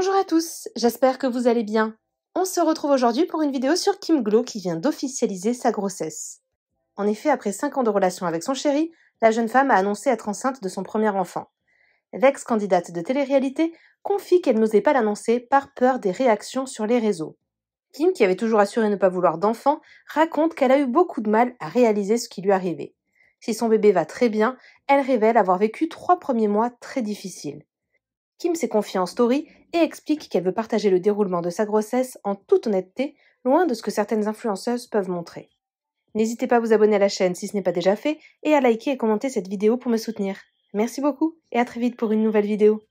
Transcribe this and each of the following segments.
Bonjour à tous, j'espère que vous allez bien. On se retrouve aujourd'hui pour une vidéo sur Kim Glow qui vient d'officialiser sa grossesse. En effet, après 5 ans de relation avec son chéri, la jeune femme a annoncé être enceinte de son premier enfant. L'ex-candidate de télé-réalité confie qu'elle n'osait pas l'annoncer par peur des réactions sur les réseaux. Kim, qui avait toujours assuré ne pas vouloir d'enfant, raconte qu'elle a eu beaucoup de mal à réaliser ce qui lui arrivait. Si son bébé va très bien, elle révèle avoir vécu 3 premiers mois très difficiles. Kim s'est confiée en story et explique qu'elle veut partager le déroulement de sa grossesse en toute honnêteté, loin de ce que certaines influenceuses peuvent montrer. N'hésitez pas à vous abonner à la chaîne si ce n'est pas déjà fait et à liker et commenter cette vidéo pour me soutenir. Merci beaucoup et à très vite pour une nouvelle vidéo.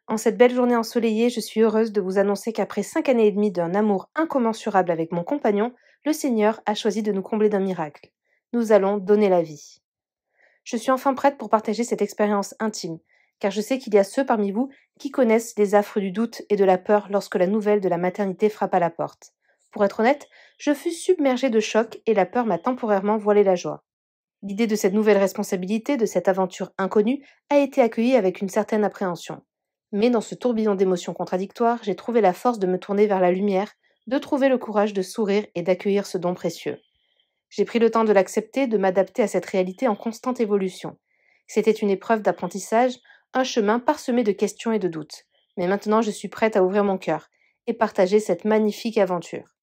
En cette belle journée ensoleillée, je suis heureuse de vous annoncer qu'après 5 années et demie d'un amour incommensurable avec mon compagnon, le Seigneur a choisi de nous combler d'un miracle. Nous allons donner la vie. Je suis enfin prête pour partager cette expérience intime, car je sais qu'il y a ceux parmi vous qui connaissent les affres du doute et de la peur lorsque la nouvelle de la maternité frappe à la porte. Pour être honnête, je fus submergée de choc et la peur m'a temporairement voilé la joie. L'idée de cette nouvelle responsabilité, de cette aventure inconnue, a été accueillie avec une certaine appréhension. Mais dans ce tourbillon d'émotions contradictoires, j'ai trouvé la force de me tourner vers la lumière, de trouver le courage de sourire et d'accueillir ce don précieux. J'ai pris le temps de l'accepter, de m'adapter à cette réalité en constante évolution. C'était une épreuve d'apprentissage, un chemin parsemé de questions et de doutes. Mais maintenant, je suis prête à ouvrir mon cœur et partager cette magnifique aventure.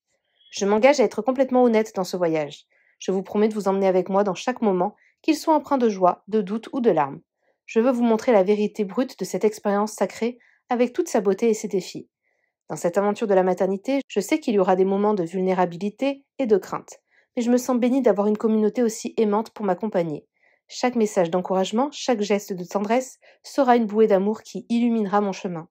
Je m'engage à être complètement honnête dans ce voyage. Je vous promets de vous emmener avec moi dans chaque moment, qu'il soit empreint de joie, de doute ou de larmes. Je veux vous montrer la vérité brute de cette expérience sacrée, avec toute sa beauté et ses défis. Dans cette aventure de la maternité, je sais qu'il y aura des moments de vulnérabilité et de crainte. Mais je me sens bénie d'avoir une communauté aussi aimante pour m'accompagner. Chaque message d'encouragement, chaque geste de tendresse sera une bouée d'amour qui illuminera mon chemin.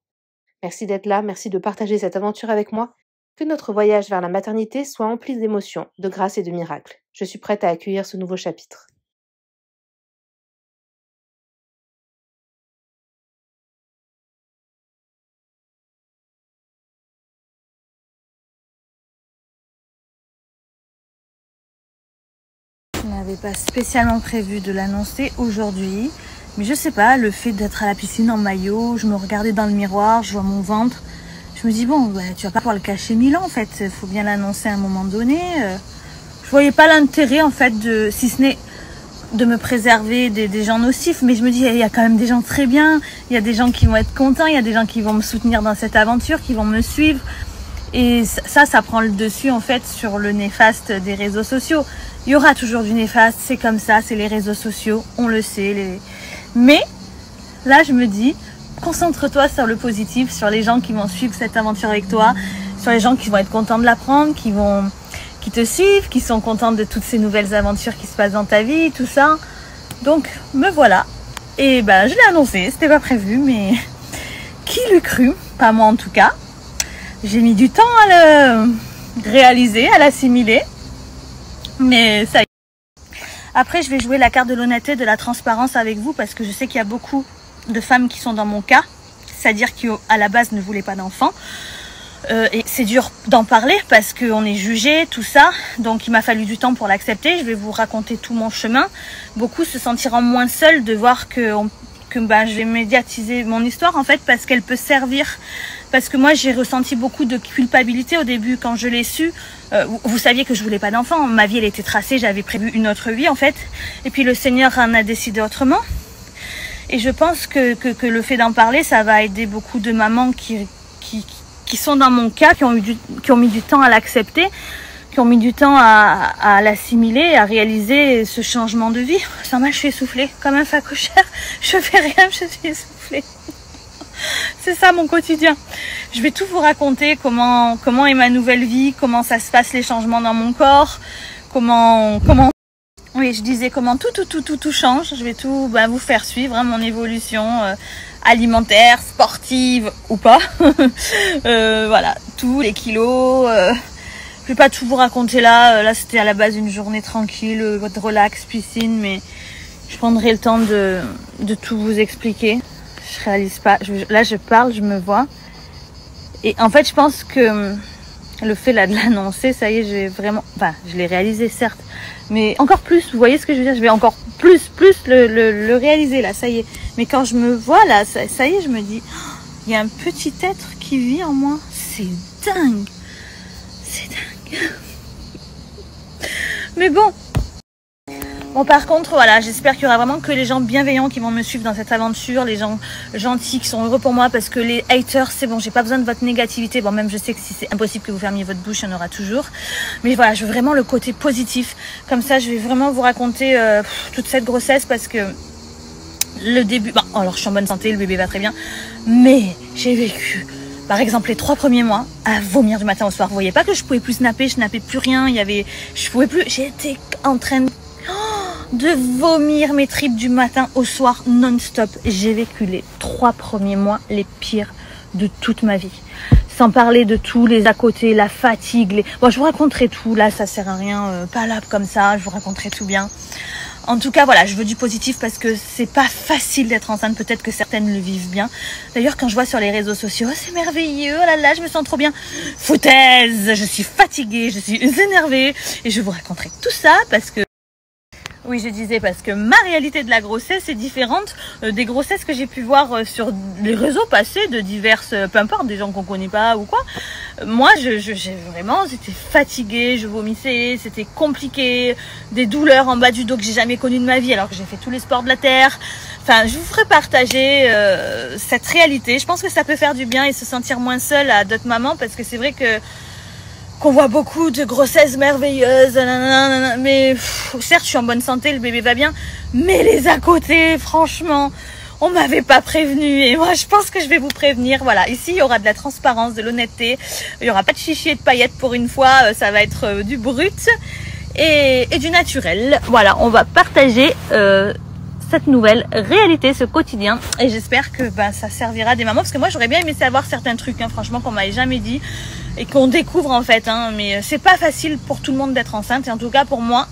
Merci d'être là, merci de partager cette aventure avec moi. Que notre voyage vers la maternité soit empli d'émotions, de grâce et de miracles. Je suis prête à accueillir ce nouveau chapitre. Je n'avais pas spécialement prévu de l'annoncer aujourd'hui, mais je sais pas, le fait d'être à la piscine en maillot, je me regardais dans le miroir, je vois mon ventre, je me dis bon, tu vas pas pouvoir le cacher 1000 ans en fait, il faut bien l'annoncer à un moment donné. Je voyais pas l'intérêt en fait de, si ce n'est de me préserver des gens nocifs, mais je me dis il y a quand même des gens très bien, il y a des gens qui vont être contents, il y a des gens qui vont me soutenir dans cette aventure, qui vont me suivre. Et ça prend le dessus en fait sur le néfaste des réseaux sociaux. Il y aura toujours du néfaste, c'est comme ça, c'est les réseaux sociaux, on le sait. Mais là je me dis, concentre-toi sur le positif, sur les gens qui vont suivre cette aventure avec toi, sur les gens qui vont être contents de l'apprendre, qui te suivent, qui sont contents de toutes ces nouvelles aventures qui se passent dans ta vie, tout ça. Donc me voilà. Et je l'ai annoncé, c'était pas prévu, mais qui l'eût cru? Pas moi en tout cas. J'ai mis du temps à le réaliser, à l'assimiler, mais ça y est. Après, je vais jouer la carte de l'honnêteté, de la transparence avec vous, parce que je sais qu'il y a beaucoup de femmes qui sont dans mon cas, c'est-à-dire qui à la base ne voulaient pas d'enfants. Et c'est dur d'en parler parce qu'on est jugé, tout ça, donc il m'a fallu du temps pour l'accepter. Je vais vous raconter tout mon chemin. Beaucoup se sentiront moins seuls de voir que je vais médiatiser mon histoire en fait, parce qu'elle peut servir. Parce que moi, j'ai ressenti beaucoup de culpabilité au début quand je l'ai su. Vous saviez que je voulais pas d'enfant. Ma vie, elle était tracée. J'avais prévu une autre vie, en fait. Et puis, le Seigneur en a décidé autrement. Et je pense que le fait d'en parler, ça va aider beaucoup de mamans qui sont dans mon cas, qui ont mis du temps à l'accepter, qui ont mis du temps à l'assimiler, à réaliser ce changement de vie. Sans mal, je suis essoufflée. Comme un phacochère. Je fais rien, je suis essoufflée. C'est ça mon quotidien. Je vais tout vous raconter, comment est ma nouvelle vie, comment ça se passe les changements dans mon corps, oui, je disais comment tout change. Je vais tout vous faire suivre mon évolution alimentaire, sportive ou pas. Voilà, tous les kilos. Je vais pas tout vous raconter là. Là, c'était à la base une journée tranquille, de relax, piscine, mais je prendrai le temps de tout vous expliquer. Je réalise pas. Là, je parle, je me vois. Et en fait, je pense que le fait là de l'annoncer, ça y est, j'ai vraiment, enfin, je l'ai réalisé certes, mais encore plus, vous voyez ce que je veux dire, je vais encore plus le réaliser là, ça y est. Mais quand je me vois là, ça y est, je me dis, oh, il y a un petit être qui vit en moi, c'est dingue, c'est dingue. Mais bon, par contre, voilà, j'espère qu'il y aura vraiment que les gens bienveillants qui vont me suivre dans cette aventure, les gens gentils qui sont heureux pour moi, parce que les haters, c'est bon, j'ai pas besoin de votre négativité. Bon, même je sais que si c'est impossible que vous fermiez votre bouche, il y en aura toujours. Mais voilà, je veux vraiment le côté positif. Comme ça, je vais vraiment vous raconter toute cette grossesse, parce que le début... Bon, alors je suis en bonne santé, le bébé va très bien, mais j'ai vécu... Par exemple, les 3 premiers mois, à vomir du matin au soir. Vous voyez pas que je pouvais plus snapper, je snappais plus rien, je pouvais plus, j'étais en train de vomir mes tripes du matin au soir non-stop. J'ai vécu les 3 premiers mois les pires de toute ma vie. Sans parler de tous les à côté, la fatigue. Bon, je vous raconterai tout. Là, ça sert à rien, pas là comme ça. Je vous raconterai tout bien. En tout cas, voilà, je veux du positif parce que c'est pas facile d'être enceinte. Peut-être que certaines le vivent bien. D'ailleurs, quand je vois sur les réseaux sociaux, oh, c'est merveilleux, oh là là, je me sens trop bien. Foutaise, je suis fatiguée, je suis énervée. Et je vous raconterai tout ça parce que... Oui, je disais parce que ma réalité de la grossesse est différente des grossesses que j'ai pu voir sur les réseaux passer de diverses, peu importe, des gens qu'on connaît pas ou quoi. Moi, j'ai vraiment, j'étais fatiguée, je vomissais, c'était compliqué, des douleurs en bas du dos que j'ai jamais connues de ma vie alors que j'ai fait tous les sports de la terre. Enfin, je vous ferai partager cette réalité. Je pense que ça peut faire du bien et se sentir moins seule à d'autres mamans parce que c'est vrai que qu'on voit beaucoup de grossesses merveilleuses, nanana, mais certes je suis en bonne santé, le bébé va bien, mais les à côté, franchement, on m'avait pas prévenu et moi je pense que je vais vous prévenir. Voilà, ici il y aura de la transparence, de l'honnêteté, il y aura pas de chichi et de paillettes pour une fois, ça va être du brut et du naturel. Voilà, on va partager cette nouvelle réalité, ce quotidien, et j'espère que ça servira à des mamans parce que moi j'aurais bien aimé savoir certains trucs, hein, franchement qu'on m'avait jamais dit et qu'on découvre en fait, hein, mais c'est pas facile pour tout le monde d'être enceinte et en tout cas pour moi